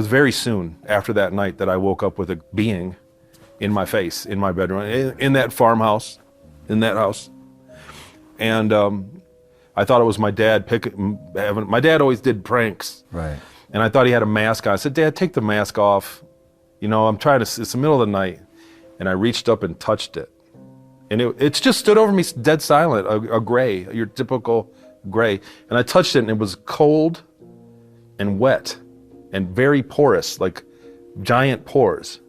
was very soon after that night that I woke up with a being in my face, in my bedroom, in that farmhouse, in that house. And I thought it was my dad my dad always did pranks. Right. And I thought he had a mask on. I said, Dad, take the mask off. You know, it's the middle of the night. And I reached up and touched it. And it just stood over me dead silent, a gray, your typical gray. And I touched it and it was cold and wet and very porous, like giant pores.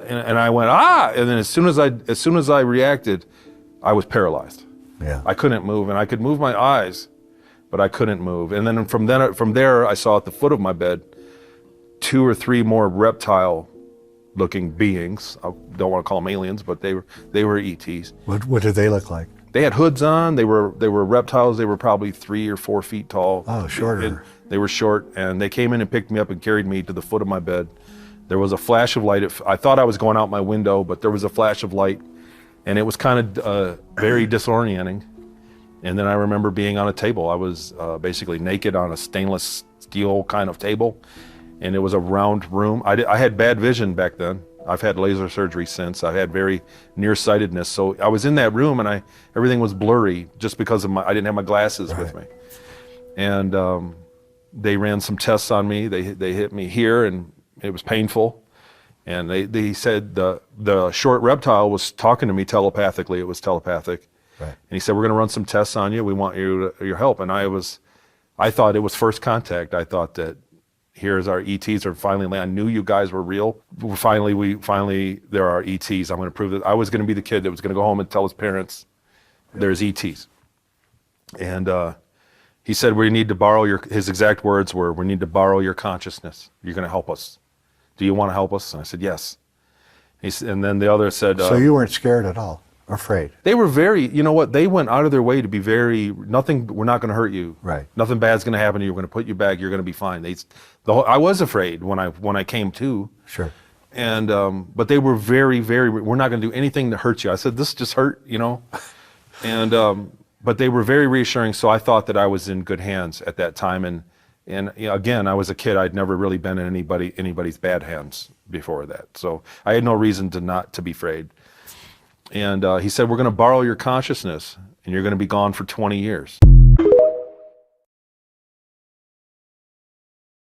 And I went, ah! And then as soon as I reacted, I was paralyzed. Yeah. I couldn't move, and I could move my eyes, but I couldn't move. And then from there, I saw at the foot of my bed 2 or 3 more reptile-looking beings. I don't want to call them aliens, but they were ETs. What did they look like? They had hoods on. They were reptiles. They were probably 3 or 4 feet tall. Oh, shorter. They were short, and they came in and picked me up and carried me to the foot of my bed. There was a flash of light. I thought I was going out my window, but there was a flash of light, and it was kind of very disorienting. And then I remember being on a table. I was basically naked on a stainless steel kind of table, and it was a round room. I had bad vision back then. I've had laser surgery since. I had very nearsightedness. So I was in that room, and everything was blurry just because I didn't have my glasses with me. And they ran some tests on me. They hit me here, and it was painful. And they said the short reptile was talking to me telepathically. It was telepathic. Right. And he said, we're going to run some tests on you. We want your help. And I thought it was first contact. I thought that here's our ETs are finally, I knew you guys were real. Finally, there are ETs. I'm going to prove that. I was going to be the kid that was going to go home and tell his parents there's ETs. And he said, we need to borrow his exact words were, we need to borrow your consciousness. You're going to help us. Do you want to help us? And I said, yes. And then the other said... So you weren't scared at all? Afraid? They were very, you know what, they went out of their way to be very, we're not going to hurt you. Right. Nothing bad's going to happen to you. We're going to put you back. You're going to be fine. I was afraid when I came to. Sure. And, but they were very, very, we're not going to do anything to hurt you. I said, this just hurt, you know. And, but they were very reassuring. So I thought that I was in good hands at that time. And you know, again, I was a kid. I'd never really been in anybody's bad hands before that. So I had no reason to be afraid. And he said, we're going to borrow your consciousness, and you're going to be gone for 20 years.